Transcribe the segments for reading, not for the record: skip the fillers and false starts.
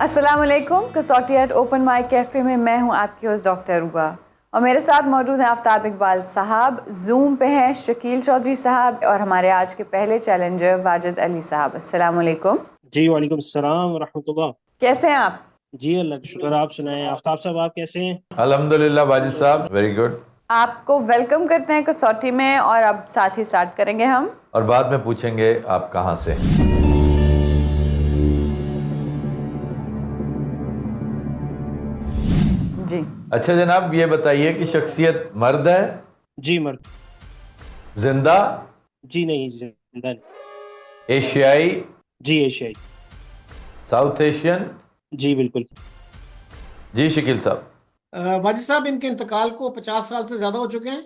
अस्सलाम वालेकुम। कसौटी एट ओपन माइक कैफ़े में मैं हूं आपकी होस्ट डॉक्टर रूबा और मेरे साथ मौजूद हैं आफ्ताब इकबाल साहब, जूम पे हैं शकील चौधरी साहब और हमारे आज के पहले चैलेंजर वाजिद अली साहब। अस्सलाम वालेकुम। जी वालेकुम सलाम व रहमतुल्लाह। कैसे हैं आप? जी अल्लाह का शुक्र, आप सुनाएं। आफ्ताब साहब आप कैसे हैं? अल्हम्दुलिल्लाह वाजिद साहब, वेरी गुड। आपको वेलकम करते हैं कसौटी में और अब साथ ही स्टार्ट करेंगे हम। और बाद में पूछेंगे आप कहाँ से। जी अच्छा जनाब, ये बताइए कि शख्सियत मर्द है, जी मर्द। जिंदा, जी नहीं, जिंदा नहीं। एशियाई, जी एशियाई। South Asian. जी बिल्कुल। जी शकील साहब। वाजिद साहब, इनके इंतकाल को 50 साल से ज्यादा हो चुके हैं।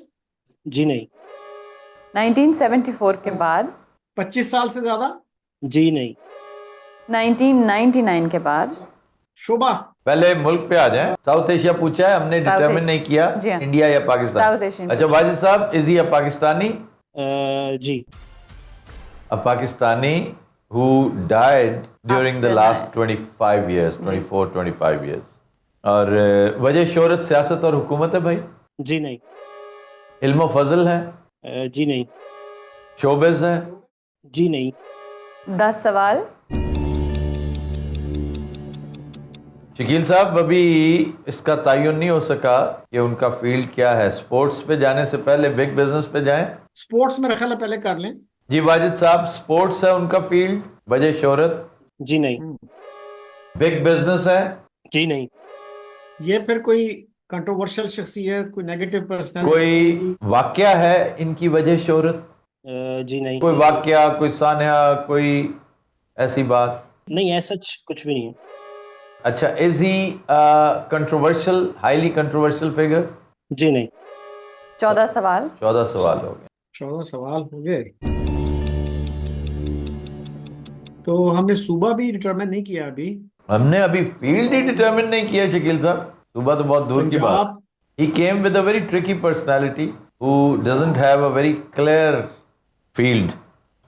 जी नहीं। 1974 के बाद। 25 साल से ज्यादा। जी नहीं। 1999 के बाद। शोभा। पहले मुल्क पे आ जाएं। साउथ एशिया पूछा है हमने, साउथ डिटरमिन एशिया। नहीं किया जी हाँ। इंडिया या पाकिस्तान। South Asian. अच्छा Wajid sahab, is he a Pakistani? जी। A Pakistani who died during the After last that. 25 years, 24-25 years. और वजह शोहरत सियासत और हुकूमत है भाई? जी नहीं। इल्म फजल है? जी नहीं। शोबिज़ है? जी नहीं। 10 सवाल। शकील साहब, अभी इसका तयन नहीं हो सका कि उनका फील्ड क्या है। स्पोर्ट्स पे जाने से पहले बिग बिजनेस पे जाएं। स्पोर्ट्स में रखा पहले कर लें। जी वाजिद साहब, स्पोर्ट्स है उनका फील्ड, वजह शोहरत? जी नहीं। बिग बिजनेस है? जी नहीं। ये फिर कोई कंट्रोवर्शियल शख्सियत, कोई नेगेटिव पर्सनालिटी? कोई वाकया है इनकी वजह शोहरत? जी नहीं। कोई वाकया, कोई सानहा, कोई ऐसी बात? नहीं, ऐसा कुछ भी नहीं है। अच्छा, is he controversial, highly controversial figure? जी नहीं। 14 सवाल। 14 सवाल हो गए। 14 सवाल हो गए। तो हमने सूबा भी डिटरमाइन नहीं किया अभी। हमने अभी फील्ड ही डिटरमिन नहीं किया शकील साहब। सुबह तो बहुत दूर की बात। Punjab. He came with a very tricky personality who doesn't have a very clear field.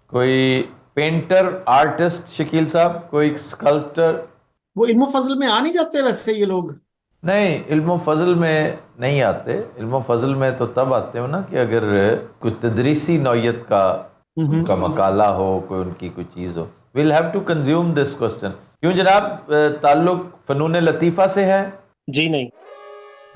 कोई पेंटर, आर्टिस्ट शकील साहब, कोई स्कल्प्टर? वो इल्म फजल में आ नहीं जाते वैसे ये लोग? नहीं, इल्म फजल में नहीं आते। इल्म फजल में तो तब आते हो ना कि अगर कोई तदरीसी नौयत का उनका मकाला हो, कोई उनकी कोई चीज़ हो। We'll have to consume this question. क्यों जनाब, ताल्लुक फनून लतीफ़ा से है? जी नहीं।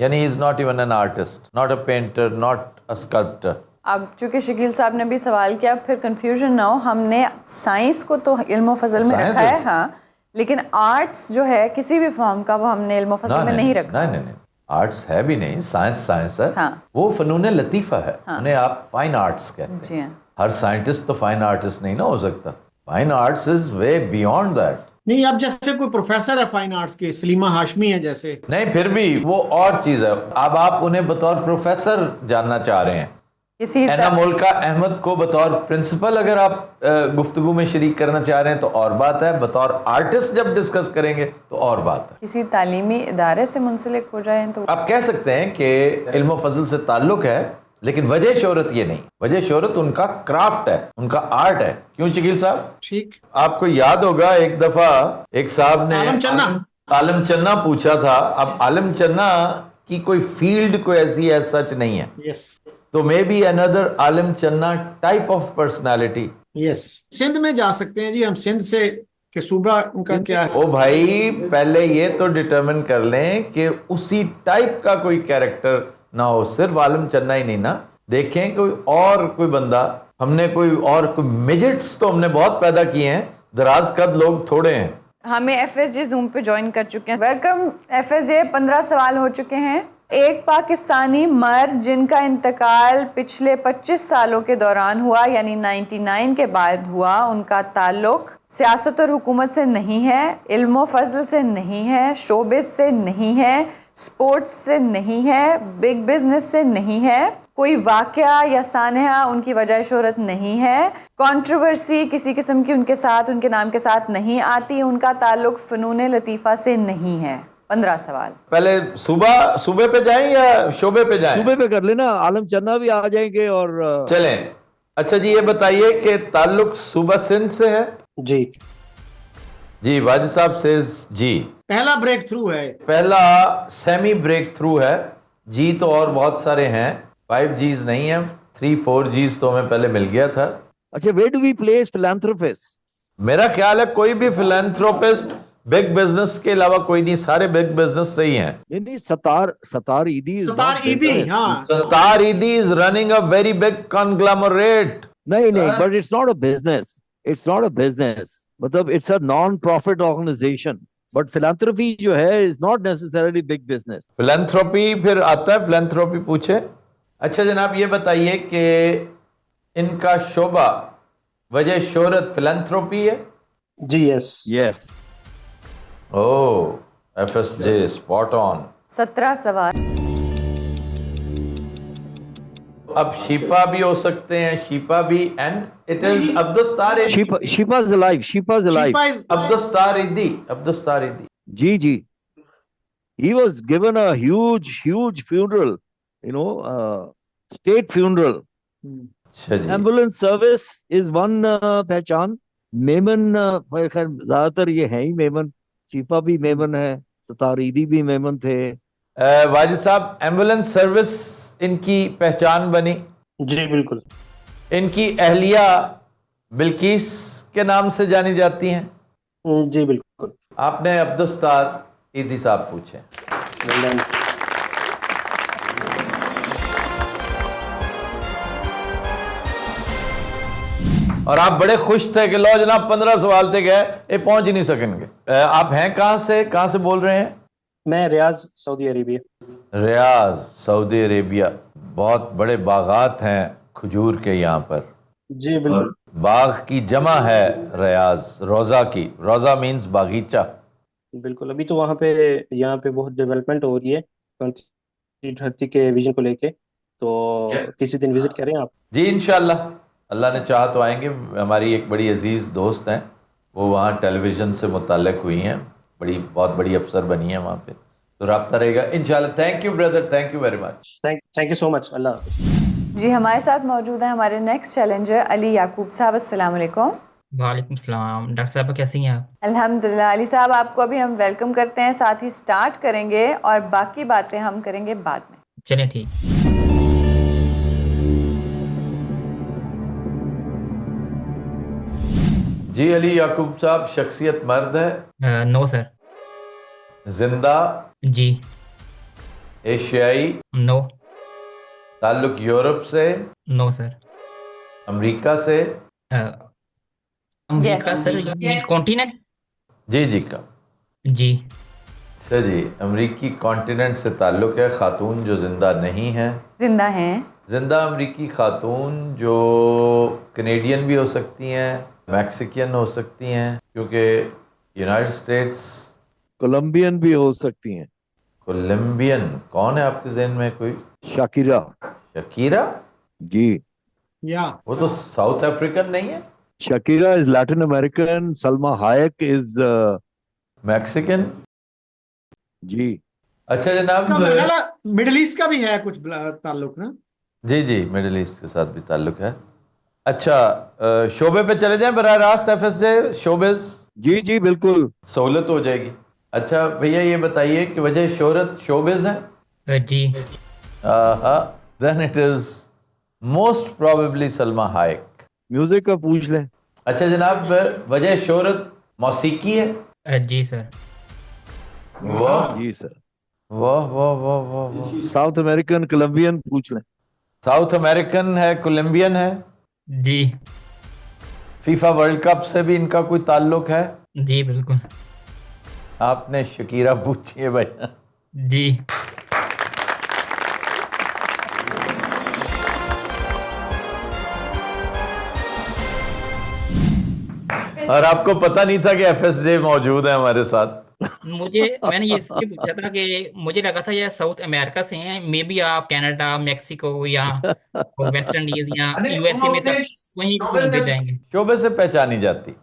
यानी is not even an artist, not a painter, not a sculptor. अब चूंकि शकील साहब ने भी सवाल किया, फिर कंफ्यूजन ना हो, हमने साइंस को तो इल्म फजल में रखा है, हाँ, लेकिन आर्ट्स जो है किसी भी फॉर्म का वो हमने इल्म फजल में नहीं रखा। नहीं, आर्ट्स है भी नहीं, साइंस है। हाँ। वो फनून लतीफ़ा है। उन्हें आप फाइन आर्ट्स कहते हैं। जी हाँ। हर साइंटिस्ट तो फाइन आर्टिस्ट नहीं ना हो सकता। Fine arts is way beyond that. नहीं, अब जैसे कोई प्रोफेसर है फाइन आर्ट्स के, सलीमा हाशमी है जैसे। नहीं, फिर भी वो और चीज है। अब आप उन्हें बतौर प्रोफेसर जानना चाह रहे हैं। किसी एना मुल्का अहमद को बतौर प्रिंसिपल अगर आप गुफ्तगू में शरीक करना चाह रहे हैं तो और बात है। बतौर आर्टिस्ट जब डिस्कस करेंगे तो और बात है। किसी तालीमी इदारे से मुंसलिक हो जाए तो आप कह सकते हैं कि इल्म फजल से ताल्लुक है, लेकिन वजह शोहरत ये नहीं। वजह शोहरत उनका क्राफ्ट है, उनका आर्ट है। क्यों शकील साहब? ठीक। आपको याद होगा एक दफा एक साहब ने आलम चन्ना पूछा था। अब आलम चन्ना की कोई फील्ड कोई ऐसी है सच नहीं है। यस। तो may be another Alam Channa type of personality. Yes. Sindh में जा सकते हैं जी हम, सिंध से कि सूबा उनका क्या है। ओ भाई, पहले ये तो डिटरमिन कर लें कि उसी टाइप का कोई कैरेक्टर ना हो। सिर्फ आलम चन्ना ही नहीं ना, देखें कोई और कोई बंदा। हमने कोई मिजिट्स तो हमने बहुत पैदा किए हैं, दराज कद लोग थोड़े हैं। हमें एफएसजे जूम पे ज्वाइन कर चुके हैं। Welcome FSJ. 15 सवाल हो चुके हैं। एक पाकिस्तानी मर्द जिनका इंतकाल पिछले 25 सालों के दौरान हुआ, यानी 99 के बाद हुआ, उनका ताल्लुक सियासत और हुकूमत से नहीं है, इल्म फजल से नहीं है, शोबिस से नहीं है, स्पोर्ट्स से नहीं है, बिग बिजनेस से नहीं है, कोई वाकया या सानहा उनकी वजह शोहरत नहीं है, कंट्रोवर्सी किसी किस्म की उनके साथ, उनके नाम के साथ नहीं आती, उनका ताल्लुक फनून लतीफ़ा से नहीं है। 15 सवाल। पहले सूबे पे जाएं या शोबे पे जाएं? सूबे पे कर लेना, आलम चन्ना भी आ जाएंगे और चलें। अच्छा जी, ये बताइए कि ताल्लुक सूबा सिंध से है? जी। जी वाजिद साहब सेज जी। पहला ब्रेक थ्रू है। पहला सेमी ब्रेक थ्रू है। जी तो और बहुत सारे हैं, 5 Gs नहीं है, 3-4 Gs तो हमें पहले मिल गया था। अच्छा, where do we place philanthropists? मेरा ख्याल है कोई भी फिलैंथ्रोपिस्ट बिग बिजनेस के अलावा कोई नहीं, सारे बिग बिजनेस से ही हैं। नहीं, सतार ईदी is सतार not ईदी, business. हाँ। सत्तार ईदी is running a very big conglomerate. नहीं, but it's not a business. It's not a business. मतलब it's a non-profit organization. But philanthropy जो है is not necessarily big business. Philanthropy फिर आता है, फिलैंथ्रोपी पूछे। अच्छा जनाब ये बताइए कि इनका शोबा वजह शोहरत फिलैंथ्रोपी है? जी yes. Yes. Oh FSJ spot on. 17 सवाल। अब शीपा भी हो सकते हैं, शीपा भी, एंड इट इज अब्दुस्तार ईदी। Shipa's alive. Shipa's alive. Shipa is Abdussattar ईदी, अब्दुस्तार ईदी। जी. He was given a huge funeral, state funeral. अच्छा जी। Ambulance service is one पहचान। मेमन खैर ज्यादातर ये है ही मेमन। शिफा भी मेमन है, सतारीदी भी मेमन थे। वाजिद साहब एम्बुलेंस सर्विस इनकी पहचान बनी। जी बिल्कुल। इनकी अहलिया बिल्किस के नाम से जानी जाती हैं। जी बिल्कुल। आपने अब्दुस्तार ईदी साहब पूछे। और आप बड़े खुश थे कि लो जनाब 15 सवाल थे गए, ये पहुंच ही नहीं सकेंगे। आप हैं कहाँ से बोल रहे हैं? मैं रियाज सऊदी अरेबिया। रियाज सऊदी अरेबिया। बहुत बड़े बागात हैं खजूर के यहाँ पर। जी बिल्कुल। बाग की जमा है रियाज, रोजा की। रोजा मीन्स बागीचा। बिल्कुल। अभी तो वहाँ पे यहाँ पे बहुत डेवलपमेंट हो रही है धरती के विजन को लेके, तो किसी दिन विजिट करें आप। जी इंशाल्लाह, अल्लाह ने चाहा तो आएंगे। हमारी एक बड़ी अजीज़ दोस्त हैं, वो वहाँ टेलीविज़न से मुताल्लिक़ हुई हैं, बहुत बड़ी अफसर बनी है वहाँ पे, तो रब्ता रहेगा इंशाल्लाह। Thank you brother, thank you very much. Thank you so much. Allah हाफ़िज़। जी हमारे साथ मौजूद है हमारे नेक्स्ट चैलेंजर अली याकूब साहब। अस्सलाम वालेकुम। वालेकुम सलाम। डॉक्टर साहब कैसी हैं आप? अल्हम्दुलिल्लाह। अली साहब आपको अभी हम वेलकम करते हैं, साथ ही स्टार्ट करेंगे और बाकी बातें हम करेंगे बाद में। चलें ठीक। जी अली याकूब साहब, शख्सियत मर्द है? No sir. जिंदा? जी। एशियाई? नो। ताल्लुक यूरोप से? No sir. अमेरिका से? America Yes. Sir, continent. जी का। जी। अच्छा जी, अमेरिकी कॉन्टिनेंट से ताल्लुक है। खातून जो जिंदा नहीं है? जिंदा हैं। जिंदा अमेरिकी खातून जो कनेडियन भी हो सकती हैं, मैक्सिकन हो सकती हैं, क्योंकि यूनाइटेड स्टेट्स। कोलंबियन भी हो सकती हैं। कोलंबियन कौन है आपके जहन में कोई? शाकिरा। शकीरा? जी। या वो तो साउथ अफ्रीकन नहीं है? Shakira is Latin American. Salma Hayek is Mexican? जी। अच्छा जनाब। मिडिल ईस्ट का भी है कुछ ताल्लुक ना? जी मिडिल ईस्ट के साथ भी ताल्लुक है। अच्छा शोबे पे चले जाएं बराह रास्त, FSJ शोबेज। जी बिल्कुल। सहूलत हो जाएगी। अच्छा भैया ये बताइए कि वजह शोहरत शोबेज है? जी। Then it is most probably Salma Hayek. Music का पूछ लें। अच्छा जनाब, वजह शोहरत मौसीकी है? जी सर। वाह जी सर। वाह वाह वाह वाह वाह। साउथ अमेरिकन कोलंबियन पूछ लें। साउथ अमेरिकन है, कोलंबियन है। जी। फीफा वर्ल्ड कप से भी इनका कोई ताल्लुक है? जी बिल्कुल। आपने शकीरा पूछी है भैया। जी। और आपको पता नहीं था कि FSJ मौजूद है हमारे साथ? मैंने ये इसलिए पूछा था कि मुझे लगा था ये साउथ अमेरिका से हैं, मे बी आप कनाडा, मैक्सिको या वेस्ट इंडीज या USA में तक वहीं घूमते जाएंगे। शोबे से पहचानी जाती।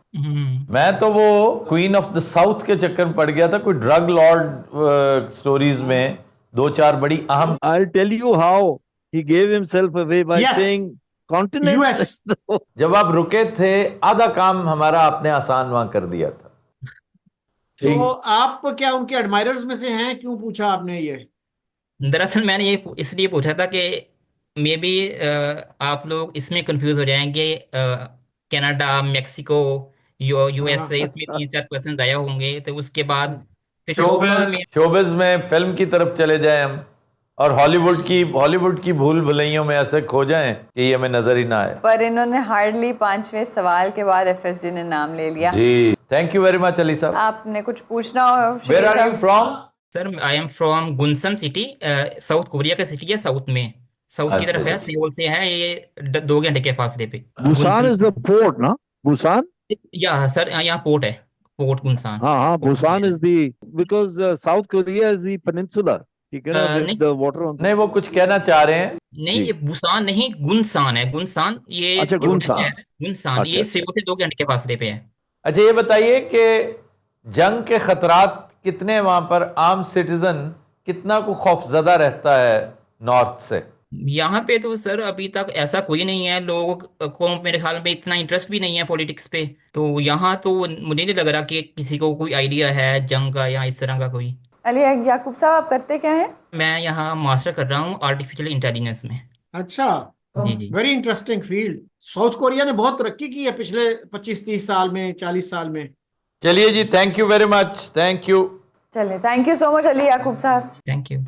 मैं तो वो क्वीन ऑफ द साउथ के चक्कर में पड़ गया था, कोई ड्रग लॉर्ड स्टोरीज में 2-4 बड़ी अहम। I'll tell you how he gave himself away by Yes. saying continent. US. जब आप रुके थे आधा काम हमारा आपने आसान वहां कर दिया था। तो आप क्या उनके एडमायरर्स में से हैं? क्यों पूछा आपने ये? दरअसल मैंने ये इसलिए पूछा था कि मे बी आप लोग इसमें कंफ्यूज हो जाएंगे, कनाडा, मेक्सिको, यूएसए, इसमें तीन चार क्वेश्चन आया होंगे, तो उसके बाद फिर शोभा में। शोबिज में फिल्म की तरफ चले जाएं हम, और हॉलीवुड की भूल भुलैयों में ऐसे खो जाएं कि ये हमें नजर ही ना आए। पर इन्होंने हार्डली 5वें सवाल के बाद एफएसजी ने नाम ले लिया। जी, thank you very much Ali साहब। आपने कुछ पूछना हो वेयर शकील आर यू साहब? From? Sir I am from Gunsan city, South Korea का सिटी है, साउथ में, साउथ की अच्छा तरफ है, जी। सियोल से है ये 2 घंटे के फासले पे। Busan गुनसन, is the port, ना? Busan? या सर यहाँ पोर्ट है, पोर्ट गुनसान। हाँ, Busan is the, because South Korea is the peninsula, ठीक है ना, with नहीं the water on. नहीं, वो कुछ कहना चाह रहे हैं। नहीं, जी। ये बुसान नहीं, गुनसान है, गुनसान ये अच्छा, छोटा गुनसान। शहर है, गुनसान अच्छा, ये अच्छा। सियोल से 2 घंटे के फासले पे है। अच्छा, ये बताइए कि जंग के खतरात कितने वहां पर आम सिटीजन कितना को खौफजदा रहता है नॉर्थ से? यहाँ पे तो सर अभी तक ऐसा कोई नहीं है, लोगों को मेरे ख्याल में इतना इंटरेस्ट भी नहीं है पॉलिटिक्स पे, तो यहाँ तो मुझे नहीं लग रहा कि किसी को कोई आइडिया है जंग का या इस तरह का कोई। अली याकूब साहब, आप करते क्या हैं? मैं यहाँ मास्टर कर रहा हूँ आर्टिफिशियल इंटेलिजेंस में। अच्छा, जी जी। Very interesting field. South Korea ने बहुत तरक्की की है पिछले 25-30 साल में, 40 साल में। चलिए जी, thank you very much, thank you. चलिए, thank you so much Ali Yaqoob साहब। Thank you.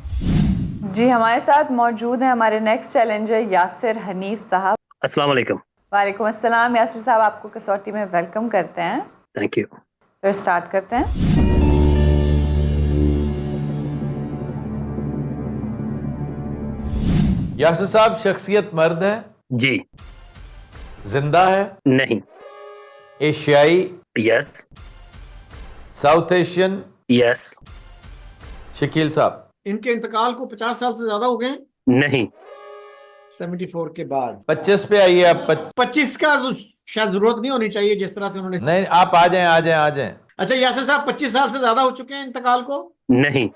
जी, हमारे साथ मौजूद हैं हमारे नेक्स्ट चैलेंजर यासिर हनीफ साहब। अस्सलाम वालेकुम। वालेकुम अस्सलाम। यासिर साहब, आपको कसौटी में वेलकम करते हैं। Thank you. फिर स्टार्ट करते हैं। यासिर साहब, शख्सियत मर्द है? जी। जिंदा है? नहीं। एशियाई? Yes. South Asian? Yes. Shakeel साहब? इनके इंतकाल को 50 साल से ज्यादा हो गए? नहीं। 74 के बाद। 25 पे आइए आप। 25 का शायद जरूरत नहीं होनी चाहिए जिस तरह से उन्होंने। नहीं, आप आ जाएं, आ जाएं, आ जाएं। अच्छा यासिर साहब, 25 साल से ज्यादा हो चुके हैं इंतकाल को? नहीं।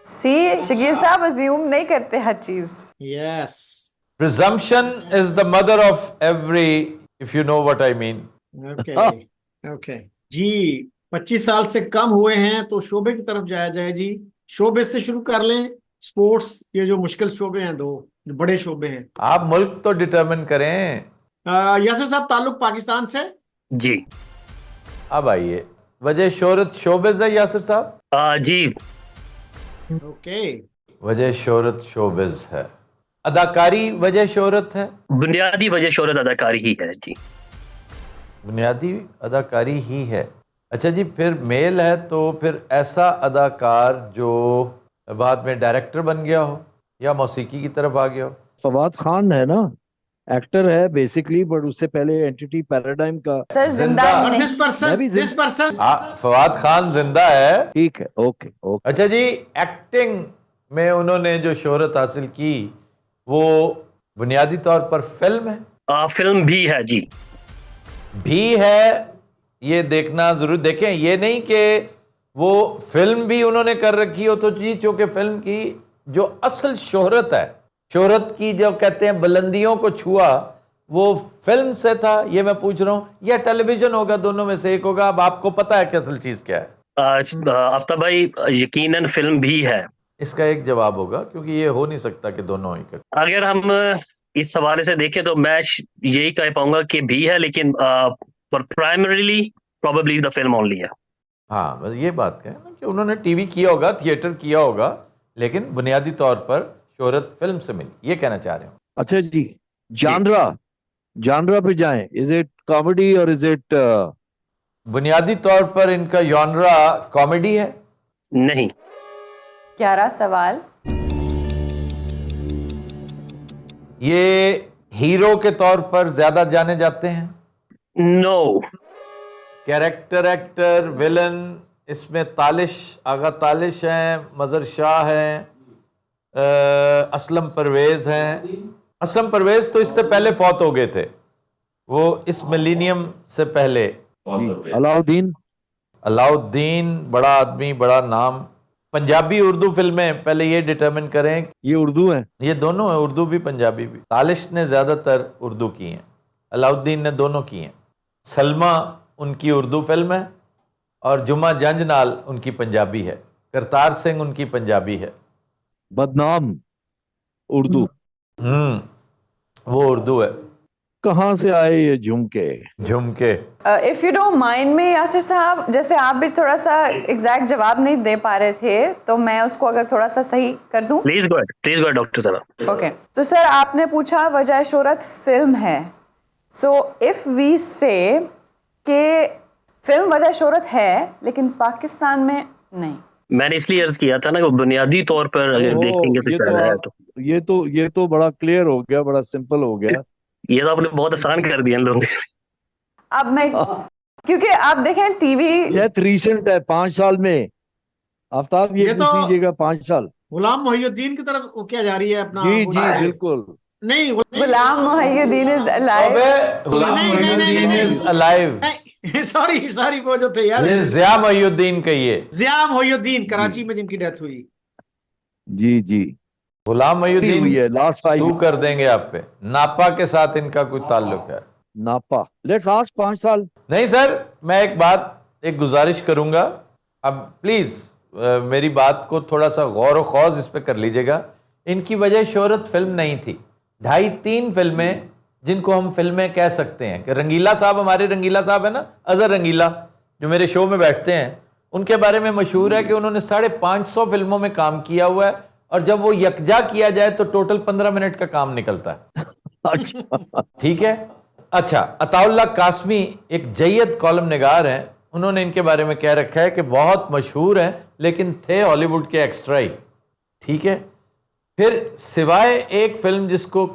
सी, शकील साहब अज्यूम नहीं करते हर चीज। Yes. Presumption is the mother of every, if you know what I mean. Okay okay जी। 25 साल से कम हुए हैं तो शोबे की तरफ जाया जाए जी। शोबे से शुरू कर लें। स्पोर्ट्स, ये जो मुश्किल शोबे हैं, 2 जो बड़े शोबे हैं। आप मुल्क तो डिटरमिन करें। यासिर साहब, ताल्लुक पाकिस्तान से? जी। अब आइए, वजह शोहरत शोबिज है यासिर साहब? जी। ओके। वजह शोहरत शोबिज है। अदाकारी वजह शोहरत है? बुनियादी वजह शोहरत अदाकारी ही है जी। बुनियादी अदाकारी ही है। अच्छा जी, फिर मेल है तो फिर ऐसा अदाकार जो बाद में डायरेक्टर बन गया हो या मौसीकी की तरफ आ गया हो? फवाद खान है ना, एक्टर है बेसिकली, बट उससे पहले एंटिटी पैराडाइम का। सर जिंदा जिंदा। ही नहीं। दिस पर्सन, मैं भी दिस पर्सन। फवाद खान जिंदा है। ठीक है, ओके ओके। अच्छा जी, एक्टिंग में उन्होंने जो शोहरत हासिल की वो बुनियादी तौर पर फिल्म है? फिल्म भी है जी। भी है, ये देखना जरूर देखें। ये नहीं कि वो फिल्म भी उन्होंने कर रखी हो तो जी, चूंकि फिल्म की जो असल शोहरत है, शोहरत की जो कहते हैं बुलंदियों को छुआ, वो फिल्म से था। ये मैं पूछ रहा हूँ, या टेलीविजन होगा, दोनों में से एक होगा। अब आपको पता है कि असल चीज क्या है? आफ्ताब भाई, यकीनन फिल्म भी है। इसका एक जवाब होगा, क्योंकि ये हो नहीं सकता कि दोनों ही कर। अगर हम इस हवाले से देखें तो मैं यही कह पाऊंगा कि भी है, लेकिन पर primarily probably the film only है। हाँ, बस ये बात कहें ना कि उन्होंने टीवी किया होगा, थिएटर किया होगा, लेकिन बुनियादी तौर पर शोहरत फिल्म से मिली, ये कहना चाह रहे हो? अच्छा जी, जानरा पे जाएं। इज इट कॉमेडी और इज इट? बुनियादी तौर पर इनका जॉनरा कॉमेडी है? नहीं। 11 सवाल। ये हीरो के तौर पर ज्यादा जाने जाते हैं? नो। कैरेक्टर, एक्टर, विलन, इसमें तालिश, आगा तालिश हैं, मजर शाह हैं, असलम परवेज हैं। असलम परवेज तो इससे पहले फौत हो गए थे, वो इस मिलीनियम से पहले। अलाउद्दीन। अलाउद्दीन, बड़ा आदमी, बड़ा नाम। पंजाबी उर्दू फिल्में, पहले ये डिटरमिन करें। ये उर्दू है? ये दोनों है, उर्दू भी पंजाबी भी। तालिश ने ज्यादातर उर्दू की हैं, अलाउद्दीन ने दोनों की हैं। सलमा उनकी उर्दू फिल्म है, और जुम्मा जंजनाल उनकी पंजाबी है, करतार सिंह उनकी पंजाबी है। बदनाम उर्दू। वो उर्दू है। कहाँ से आए ये झुमके? झुमके। इफ यू डोंट माइंड में यासिर साहब, जैसे आप भी थोड़ा सा एग्जैक्ट जवाब नहीं दे पा रहे थे, तो मैं उसको अगर थोड़ा सा सही कर दूं। प्लीज गो अहेड डॉक्टर साहब। ओके, तो सर आपने पूछा वजह शोहरत फिल्म है। सो इफ वी से के फिल्म वजह शोहरत है लेकिन पाकिस्तान में नहीं। मैंने इसलिए अर्ज किया था ना कि बुनियादी तौर पर अगर देखेंगे तो शायद है। तो ये तो बड़ा क्लियर हो गया, बड़ा सिंपल हो गया। ये तो आपने बहुत आसान कर दिया इन लोगों ने। अब मैं, क्योंकि आप देखें टीवी ये रीसेंट है 5 साल में। आफ्ताब ये ये पूछ तो लीजिएगा 5 साल। गुलाम मोहिउद्दीन की तरफ वो क्या जा रही है अपना? जी जी बिल्कुल। नहीं Ghulam Mohiuddin is alive. Ghulam Mohiuddin is alive. Sorry वो जो थे यार, ये ज़िया मोहिउद्दीन कहिए। ज़िया मोहिउद्दीन कराची में जिनकी डेथ हुई। जी जी गुलाम हुई है मोहिउद्दीन लास्ट सू 5 कर देंगे आप पे। नापा के साथ इनका कोई ताल्लुक है? नापा। लेट्स आस्क 5 साल। नहीं सर, मैं एक गुजारिश करूंगा। अब प्लीज मेरी बात को थोड़ा सा गौर व खौज इस पे कर लीजिएगा। इनकी वजह शोहरत फिल्म नहीं थी। 2.5-3 फिल्में जिनको हम फिल्में कह सकते हैं कि रंगीला साहब, हमारे रंगीला साहब है ना, अजहर रंगीला, जो मेरे शो में बैठते हैं, उनके बारे में मशहूर है कि उन्होंने 550 फिल्मों में काम किया हुआ है, और जब वो यकजा किया जाए तो टोटल 15 मिनट का काम निकलता है। अच्छा ठीक है। अच्छा, अताउल्लाह कासमी एक जय्यद कॉलम निगार हैं। उन्होंने इनके बारे में कह रखा है कि बहुत मशहूर हैं लेकिन थे हॉलीवुड के एक्स्ट्रा ही। ठीक है। फिर सिवाय एक फिल्म जिसको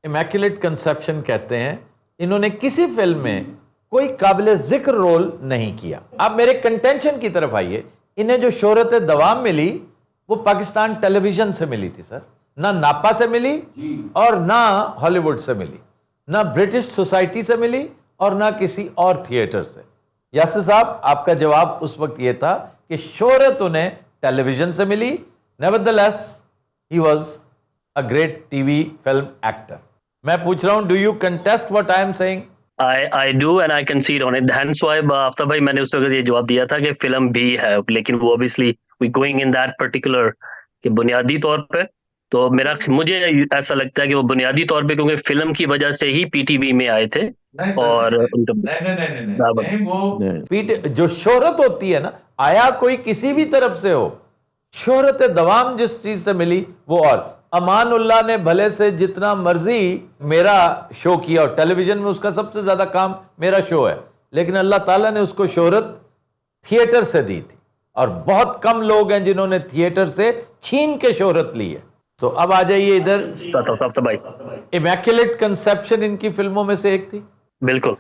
इमैक्युलेट कंसेप्शन कहते हैं, इन्होंने किसी फिल्म में कोई काबिल जिक्र रोल नहीं किया। अब मेरे कंटेंशन की तरफ आइए। इन्हें जो शोहरत दवाम मिली वो पाकिस्तान टेलीविजन से मिली थी सर, ना नापा से मिली और ना हॉलीवुड से मिली, ना ब्रिटिश सोसाइटी से मिली और ना किसी और थिएटर से। यासिर साहब, आपका जवाब उस वक्त यह था कि शोहरत उन्हें टेलीविजन से मिली। Nevertheless he was a great TV film actor. मैं पूछ रहा हूं, do you contest what I am saying? I do and I concede on it. Hence why Aftab भाई मैंने उस वक्त ये जवाब दिया था कि फिल्म भी है, लेकिन वो obviously we going in that particular कि बुनियादी तौर पे तो मुझे ऐसा लगता है कि वो बुनियादी तौर पे क्योंकि फिल्म की वजह से ही पीटीवी में आए थे। और नहीं, जो शोहरत होती है ना, आया कोई किसी भी तरफ से हो, शोहरत दवाम जिस चीज से मिली वो। और अमानुल्लाह ने भले से जितना मर्जी मेरा शो किया और टेलीविजन में उसका सबसे ज्यादा काम मेरा शो है, लेकिन अल्लाह ताला ने उसको शोहरत थिएटर से दी थी, और बहुत कम लोग हैं जिन्होंने थिएटर से छीन के शोहरत ली है। तो अब आ जाइए इधर। इमैक्युलेट कंसेप्शन इनकी फिल्मों में से एक थी। बिल्कुल।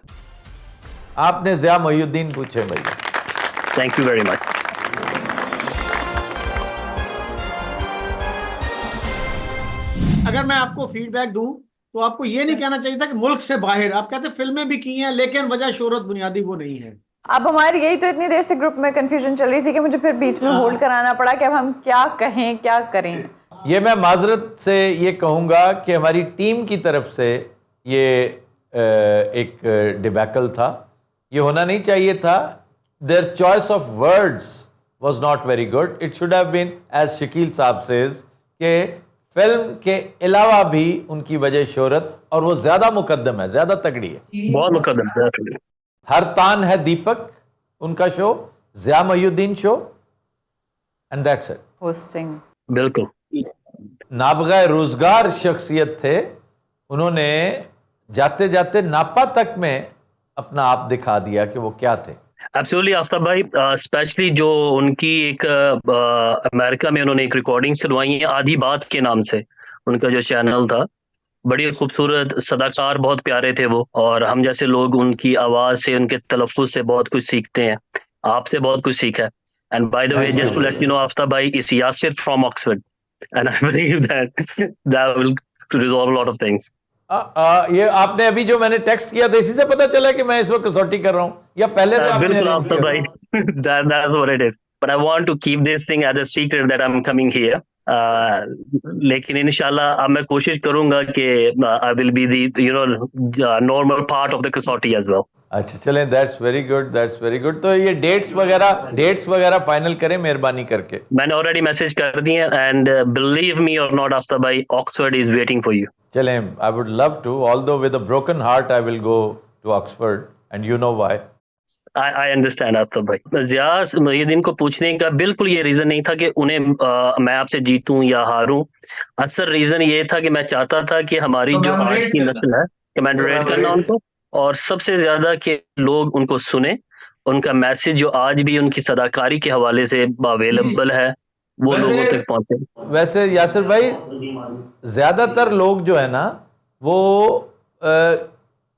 आपने ज़िया मोहिउद्दीन पूछे भैया। Thank you very much. अगर मैं आपको फीडबैक दूं तो आपको ये नहीं कहना चाहिए था कि मुल्क से बाहर, आप कहते फिल्में भी की हैं लेकिन वजह शोहरत बुनियादी वो नहीं है। अब हमारी यही तो इतनी देर से ग्रुप में कंफ्यूजन चल रही थी कि मुझे फिर बीच में होल्ड कराना पड़ा कि अब हम क्या कहें क्या करें। ये मैं माजरत से ये कहूँगा कि हमारी टीम की तरफ से ये एक डिबैकल था, ये होना नहीं चाहिए था। Their choice of words was not very good. It should have been as Shakeel sahab says कि फिल्म के अलावा भी उनकी वजह शोहरत, और वो ज्यादा मुकद्दम है, ज्यादा तगड़ी है, बहुत मुकद्दम है। हर तान है दीपक उनका show, Zia Mohiuddin show, and that's it. Hosting बिल्कुल। नाबगा रोजगार शख्सियत थे, उन्होंने जाते जाते नापा तक में अपना आप दिखा दिया कि वो क्या थे। एब्सोल्युटली आफ्ताब भाई, स्पेशली जो उनकी एक अमेरिका में उन्होंने एक रिकॉर्डिंग सुनवाई है आधी बात के नाम से, उनका जो चैनल था, बड़ी खूबसूरत सदाकार, बहुत प्यारे थे वो, और हम जैसे लोग उनकी आवाज से, उनके तलफ़ुज़ से बहुत कुछ सीखते हैं। आपसे बहुत कुछ सीखा है। And by the way, just to let you know Aftab भाई, is Yasir from Oxford and I believe that will resolve a lot of things. ये आपने अभी जो मैंने टेक्स्ट किया था, इसी से पता चला कि मैं इस वक्त कसौटी कर रहा हूँ, या पहले से आपने बिल्कुल arrange आफ्ताब किया? भाई, that's what it is, but I want to keep this thing as a secret that I'm coming here. लेकिन इंशाल्लाह अब मैं कोशिश करूंगा कि I will be the normal part of the कसौटी as well. अच्छा चलें, that's very good, that's very good. तो ये डेट्स वगैरह फाइनल करें मेहरबानी करके। मैंने ऑलरेडी मैसेज कर दिए एंड बिलीव मी और नॉट आफ्टर भाई, Oxford is waiting for you. चलें, I would love to, although with a broken heart I will go to Oxford and you know why. I understand Aftab भाई। जियास मुहिद्दीन को पूछने का बिल्कुल ये रीजन नहीं था कि उन्हें मैं आपसे जीतूं या हारूं। असल रीजन ये था कि मैं चाहता था कि हमारी जो आज की नस्ल है, कमेंडरेट करना उनको, और सबसे ज्यादा कि लोग उनको सुने, उनका मैसेज जो आज भी उनकी सदाकारी के हवाले से अवेलेबल है वो लोगों तक पहुंचे। वैसे यासिर भाई, ज्यादातर लोग जो है ना वो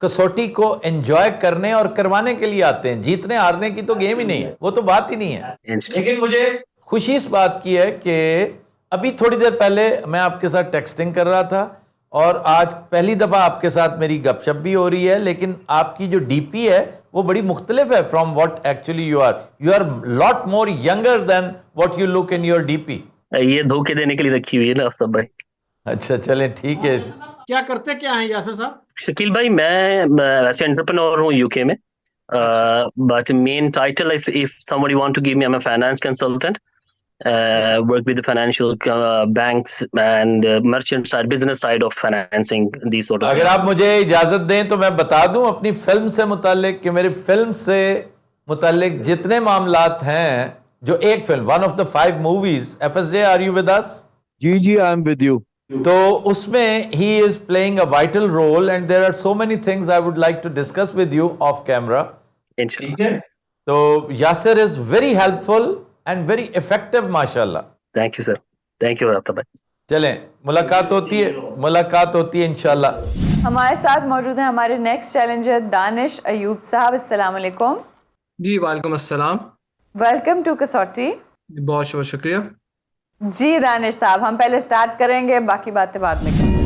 कसौटी को एंजॉय करने और करवाने के लिए आते हैं, जीतने हारने की तो गेम ही नहीं है, वो तो बात ही नहीं है। लेकिन मुझे खुशी इस बात की है कि अभी थोड़ी देर पहले मैं आपके साथ टेक्सटिंग कर रहा था और आज पहली दफ़ा आपके साथ मेरी गपशप भी हो रही है, लेकिन आपकी जो डीपी है वो बड़ी मुख्तलिफ है from what actually you are lot more younger than what you look in your DP. ये धोखे देने के लिए रखी हुई है ना आफ्ताब भाई। अच्छा चलें, ठीक है। क्या करते क्या हैं यासिर साहब? शकील भाई, मैं वैसे एंटरप्रेन्योर हूँ यूके में, but main title if somebody want to give me, I'm a finance consultant, work with the financial banks and merchant side, business side of financing these sort of अगर आप मुझे इजाजत दें तो मैं बता दूं अपनी फिल्म से मुतालिक कि मेरी फिल्म से मुतालिक जितने मामलात हैं, जो एक film, one of the 5 movies, FSJ are you with us? जी जी, आई एम विद यू। तो उसमें ही is playing a vital role and there are so many things I would like to discuss with you off camera. ठीक है, तो Yasir is very helpful and very effective माशाल्लाह। Thank you sir, thank you Aftab भाई। चलें, मुलाकात होती है इंशाल्लाह। हमारे साथ मौजूद है हमारे नेक्स्ट चैलेंजर दानिश अयूब साहब। अस्सलाम वालेकुम। जी वालेकुम अस्सलाम। वेलकम टू कसौटी। बहुत बहुत शुक्रिया। जी दानिश साहब, हम पहले स्टार्ट करेंगे, बाकी बातें बाद में करेंगे।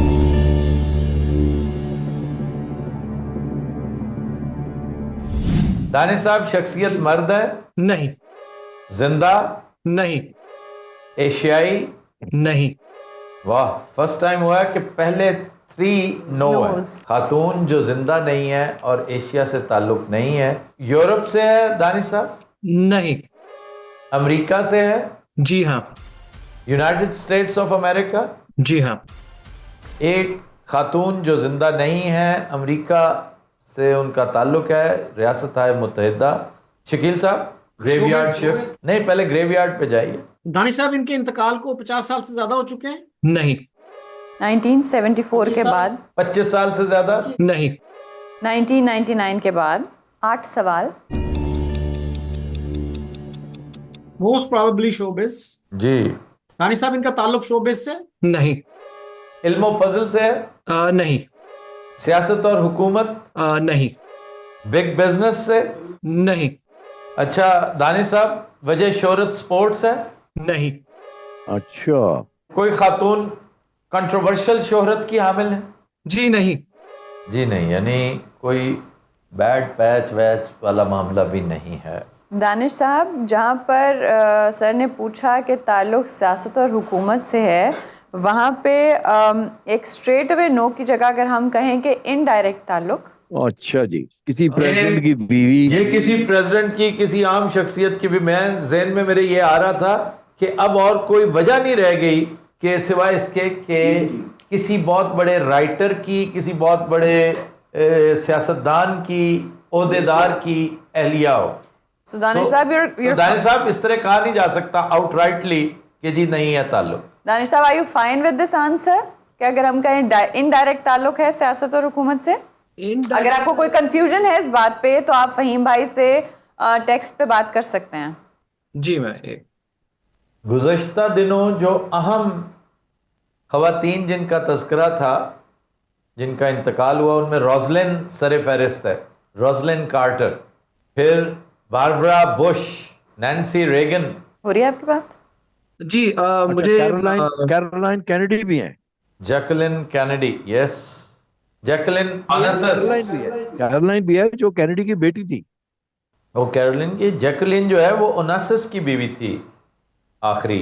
दानिश साहब, शख्सियत मर्द है? नहीं। जिंदा? नहीं। एशियाई? नहीं। वाह, फर्स्ट टाइम हुआ है कि पहले 3 नो है। No's। खातून जो जिंदा नहीं है और एशिया से ताल्लुक नहीं है। यूरोप से है दानिश साहब? नहीं। अमेरिका से है? जी हाँ। United States of America? जी हाँ। एक खातून जो जिंदा नहीं है, अमेरिका से उनका ताल्लुक है, रियासत है मुत्तहिदा। शकील साहब, ग्रेवयार्ड शिफ्ट? नहीं, पहले ग्रेवयार्ड पे जाइए। दानिश साहब, इनके इंतकाल को 50 साल से ज्यादा हो चुके हैं? नहीं। 1974 के बाद? 25 साल से ज्यादा? नहीं। 1999 के बाद? 8 सवाल। Most probably showbiz? जी। दानिश साहब, इनका ताल्लुक शोबिस से? नहीं। इल्म फजल से है? नहीं। सियासत और हुकूमत? नहीं। बिग बिजनेस से? नहीं। अच्छा दानिश साहब, वजह शोहरत स्पोर्ट्स है? नहीं। अच्छा, कोई खातून कंट्रोवर्शियल शोहरत की हामिल है? जी नहीं। जी नहीं, यानी कोई बैड पैच वैच वाला मामला भी नहीं है। दानिश साहब, जहाँ पर सर ने पूछा कि ताल्लुक सियासत और हुकूमत से है, वहाँ पे एक स्ट्रेट अवे नो की जगह अगर हम कहें कि इनडायरेक्ट ताल्लुक। अच्छा जी, किसी प्रेसिडेंट की बीवी? ये किसी प्रेसिडेंट की, किसी आम शख्सियत की भी, मैं ज़हन में मेरे ये आ रहा था कि अब और कोई वजह नहीं रह गई कि सिवाय इसके कि किसी बहुत बड़े राइटर की, किसी बहुत बड़े सियासतदान की, ओहदेदार की अहलिया हो। So, दानिश साहब, दानिश साहब, इस तरह कहा नहीं जा सकता आउटराइटली कि जी नहीं है ताल्लुक। Danish sahab, are you fine with this answer कि अगर हम कहें इनडायरेक्ट ताल्लुक है सियासत और हुकूमत से? अगर आपको कोई कंफ्यूजन है इस बात पे तो आप फहीम भाई से टेक्स्ट पे बात कर सकते हैं। जी मैं गुज़श्ता दिनों जो अहम ख़वातीन जिनका तज़किरा था, जिनका इंतकाल हुआ, उनमें रोज़लिन सर फहरिस्त है। रोज़लिन कार्टर, फिर बारबरा बुश, नैन्सी रेगन। हो रही है आपकी बात? जी मुझे कैरोलाइन कैनेडी भी हैं। Jacqueline Kennedy, yes. Jacqueline Onassis. Caroline भी है जो कैनेडी की बेटी थी। वो कैरोलिन की, जैकलिन जो है वो ओनेसिस की बीवी थी आखिरी।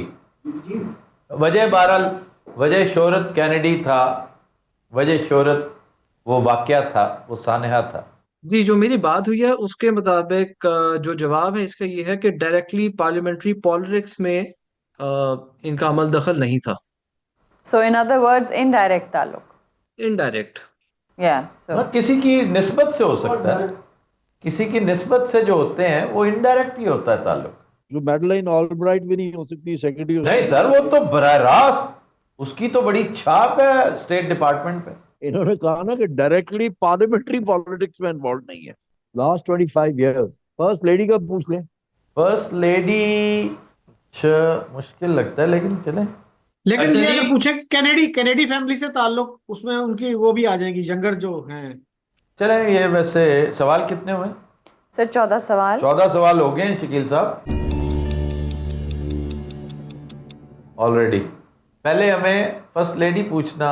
वजह बहरहाल, वजह शोहरत कैनेडी था, वजह शोहरत वो वाक़या था, वो सानहा था। जी, जो मेरी बात हुई है उसके मुताबिक जो जवाब है इसका ये है कि डायरेक्टली पार्लियामेंट्री पॉलिटिक्स में इनका अमल दखल नहीं था। So in other words, indirect ताल्लुक. इनडायरेक्ट। Yeah. So हाँ, किसी की निस्बत से हो सकता है, किसी की निस्बत से जो होते हैं वो इनडायरेक्ट ही होता है ताल्लुक। जो मैडलाइन ऑलब्राइट भी नहीं हो सकती सेक्रेटरी नहीं सर, वो तो बराह रास्त, उसकी तो बड़ी छाप है स्टेट डिपार्टमेंट पे। इन्होंने कहा ना कि डायरेक्टली पार्लियामेंट्री पॉलिटिक्स में इन्वॉल्व नहीं है। लास्ट 25 इयर्स फर्स्ट लेडी का पूछ लें। फर्स्ट लेडी मुश्किल लगता है, लेकिन चले। लेकिन अच्छा ये जी। अगर पूछे कैनेडी फैमिली से ताल्लुक, उसमें उनकी वो भी आ जाएंगी, यंगर जो हैं। चले, ये वैसे सवाल कितने हुए? सर 14 सवाल. 14 सवाल हो गए हैं शकील साहब ऑलरेडी। पहले हमें फर्स्ट लेडी पूछना।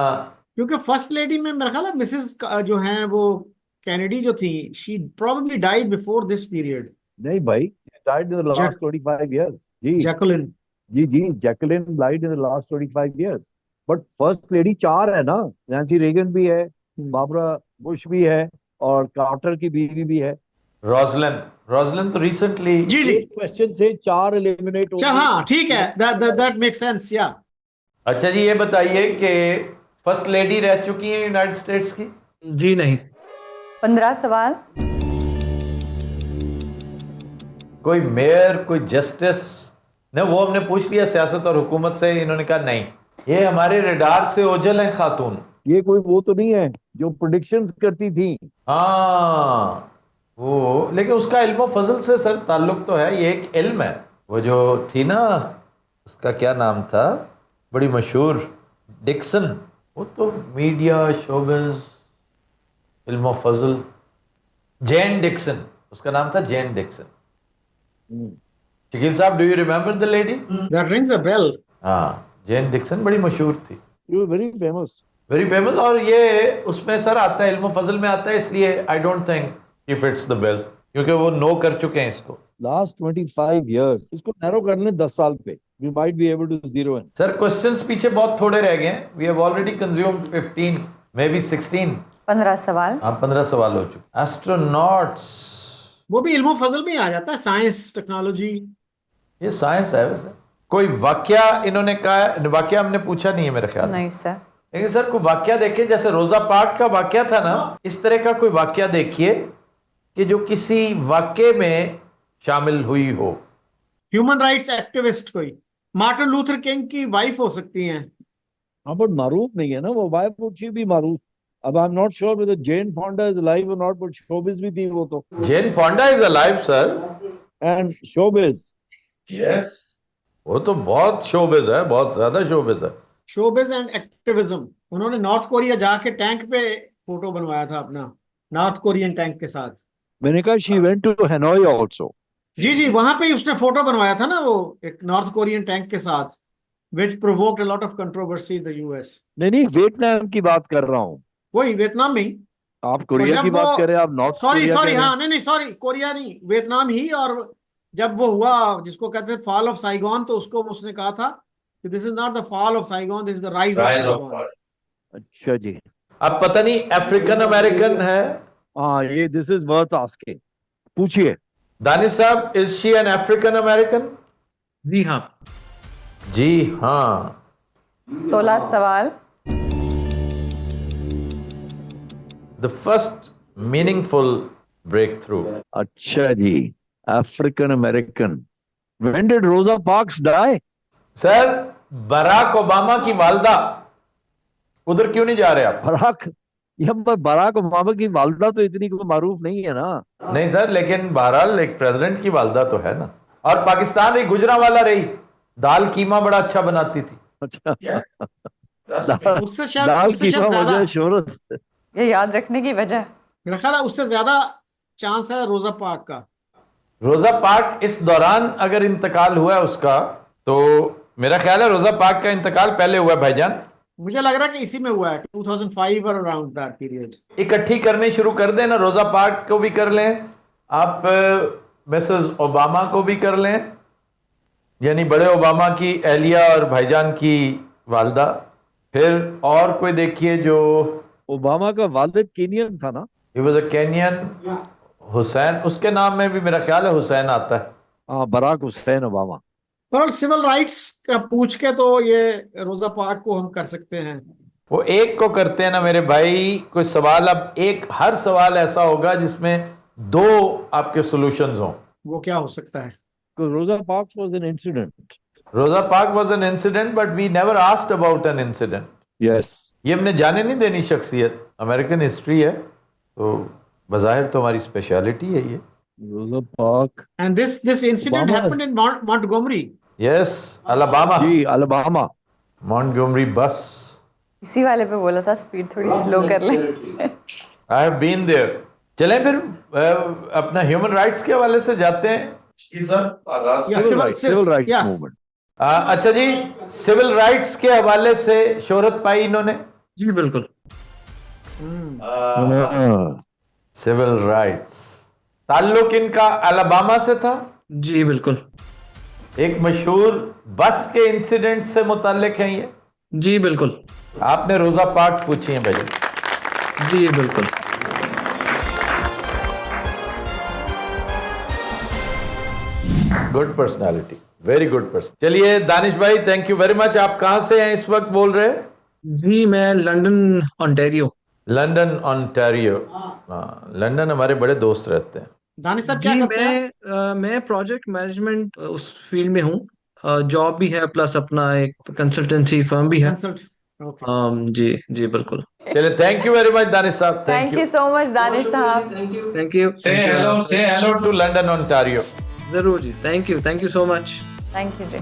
क्योंकि फर्स्ट लेडी में मेरा ख्याल है मिसेस जो हैं वो कैनेडी जो थी, she probably died before this period. नहीं भाई, died in the last 25 years. जी जैकुलिन। जी जी, Jacqueline died in the last 25 years. But first lady 4 है ना, नैंसी रेगन भी है, बाबरा बुश भी है, और कार्टर की बीवी भी है। रोजलिन तो रिसेंटली। जी जी। क्वेश्चन से 4 एलिमिनेट हो अच्छा गए। हाँ ठीक है, दैट मेक सेंस या। अच्छा जी, ये बताइए कि फर्स्ट लेडी रह चुकी है यूनाइटेड स्टेट्स की? जी नहीं। 15 सवाल. कोई मेयर, कोई जस्टिस? नहीं, वो हमने पूछ लिया सियासत और हुकूमत से, इन्होंने कहा नहीं। ये हमारे रडार से ओझल है खातून। ये कोई वो तो नहीं है जो प्रेडिक्शंस करती थी। हाँ वो, लेकिन उसका इल्म फजल से सर ताल्लुक तो है, ये एक इल्म है। वो जो थी ना, उसका क्या नाम था, बड़ी मशहूर, डिक्सन। वो तो मीडिया, शोबिज, इल्म फजल, जैन डिक्सन, उसका नाम था Jain Dixon. Shakeel sahab, do you remember the lady? That rings a bell. हाँ, जैन डिक्सन बड़ी मशहूर थी, वेरी फेमस। Very famous. और ये उसमें सर आता है, इल्म फजल में आता है, इसलिए I don't think he fits the bill, क्योंकि वो नो कर चुके हैं इसको। लास्ट 25 इयर्स, इसको नैरो कर लें 10 साल पे, we might be able to zero in. Sir questions पीछे बहुत थोड़े रह गए हैं। We have already consumed 15, maybe 16। 15 सवाल. हाँ, 15 सवाल हो चुके। एस्ट्रोनॉट्स, वो भी इल्मो फजल में आ जाता है, साइंस टेक्नोलॉजी। ये साइंस है वैसे। कोई वाकया इन्होंने कहा, वाकया हमने पूछा नहीं है मेरे ख्याल में। नहीं सर. लेकिन सर कोई वाकया देखिए, जैसे रोजा पार्क का वाकया था ना, इस तरह का कोई वाकया देखिए कि जो किसी वाकये में शामिल हुई हो। ह्यूमन राइट्स एक्टिविस्ट कोई, मार्टिन लूथर किंग की वाइफ हो सकती हैं। हाँ, बट मारूफ नहीं है ना वो, वाई वुड शी बी मारूफ? अब I am not sure whether Jane Fonda is alive और नॉट, बट शोबिज भी थी वो तो। Jane Fonda is alive sir. And showbiz, yes, वो तो बहुत शोबिज है, बहुत ज्यादा शोबिज है। Showbiz and activism. उन्होंने नॉर्थ कोरिया जाके टैंक पे फोटो बनवाया था अपना, नॉर्थ कोरियन टैंक के साथ। मैंने कहा शी वेंट टू हैनोई आल्सो। जी जी, वहां पे ही उसने फोटो बनवाया था ना, वो एक नॉर्थ कोरियन टैंक के साथ, which provoked a lot of controversy in the US। नहीं नहीं, वियतनाम की बात कर रहा हूँ। वही वियतनाम में ही। आप कोरिया की बात कर रहे हैं, आप नॉर्थ सॉरी कोरिया सॉरी, कह रहे हाँ हैं। नहीं नहीं सॉरी, कोरिया नहीं, वियतनाम ही। और जब वो हुआ जिसको कहते हैं फॉल ऑफ साइगोन, तो उसको उसने कहा था कि this is not the fall of Saigon, this is the rise of Saigon. अच्छा जी। अब पता नहीं अफ्रीकन अमेरिकन है। हाँ, ये दिस इज वर्थ आस्किंग, पूछिए। दानिश साहब, is she an African American? जी हाँ। जी हाँ। 16 सवाल. The first meaningful breakthrough. अच्छा जी, African American. When did Rosa Parks die? Sir, Barack Obama की वालदा, उधर क्यों नहीं जा रहे आप? बराक ओबामा की वालदा तो इतनी कोई मारूफ नहीं है ना। नहीं सर, लेकिन बहरहाल एक प्रेसिडेंट की वालदा तो है ना। और पाकिस्तान रही, गुजरांवाला रही, दाल कीमा बड़ा अच्छा बनाती थी। अच्छा, उससे शायद दाल उससे कीमा शायद वजह ज्यादा, शोहरत। ये याद रखने की वजह. मेरा ख्याल है उससे ज्यादा चांस है रोजा पार्क का। रोजा पार्क इस दौरान अगर इंतकाल हुआ है उसका, तो मेरा ख्याल है रोजा पार्क का इंतकाल पहले हुआ है भाईजान। मुझे लग रहा है कि इसी में हुआ है, 2005 और अराउंड दैट पीरियड। इकट्ठी करने शुरू कर देना, रोजा पार्क को भी कर लें आप, मिसेस ओबामा को भी कर लें, यानी बड़े ओबामा की एहलिया और भाईजान की वालदा। फिर और कोई देखिए जो, ओबामा का वालिद केनियन था ना। ही वाज अ केनियन। हुसैन, उसके नाम में भी मेरा ख्याल है हुसैन आता है। हाँ, बराक हुसैन ओबामा। पर सिविल राइट्स का पूछ के तो ये रोजा पाक को हम कर सकते हैं। वो एक को करते हैं ना मेरे भाई, कोई सवाल, अब एक हर सवाल ऐसा होगा जिसमें दो आपके सॉल्यूशंस हों। वो क्या हो सकता है? Because Rosa Parks was an incident. Rosa Parks was an incident but we never asked about an incident. Yes. ये हमने जाने नहीं देनी शख्सियत, अमेरिकन हिस्ट्री है तो बज़ाहिर तो हमारी स्पेशलिटी है ये। Rosa Parks. And this incident Obama happened in Montgomery. Yes, Alabama, जी, Alabama. Montgomery bus. इसी वाले पे बोला था स्पीड थोड़ी स्लो कर ले। I have been there. चलें फिर अपना ह्यूमन राइट्स के हवाले से जाते हैं। Yeah, Civil rights yes. movement. अच्छा जी, सिविल राइट्स के हवाले से शोहरत पाई इन्होंने। जी बिल्कुल। हाँ, सिविल राइट्स, ताल्लुक इनका अलाबामा से था। जी बिल्कुल। एक मशहूर बस के इंसिडेंट से मुताल्लिक है ये। जी बिल्कुल। आपने रोजा पाक पूछी है भाई। जी बिल्कुल। Good personality, very good person. चलिए दानिश भाई, थैंक यू वेरी मच। आप कहाँ से हैं इस वक्त बोल रहे हैं? जी मैं लंदन ऑन्टेरियो। London Ontario. हाँ, लंदन हमारे बड़े दोस्त रहते हैं। दानिश साहब जी क्या करते हैं? मैं प्रोजेक्ट मैनेजमेंट उस फील्ड में हूँ। जॉब भी है प्लस अपना एक कंसल्टेंसी फर्म भी है। Consult. Okay. जी जी बिल्कुल। चलिए, thank you very much Danish साहब, thank thank you. You so much Danish साहब। Thank you. से हेलो टू लंदन ऑन्टारियो। जरूर जी, thank you so much. Thank you ji.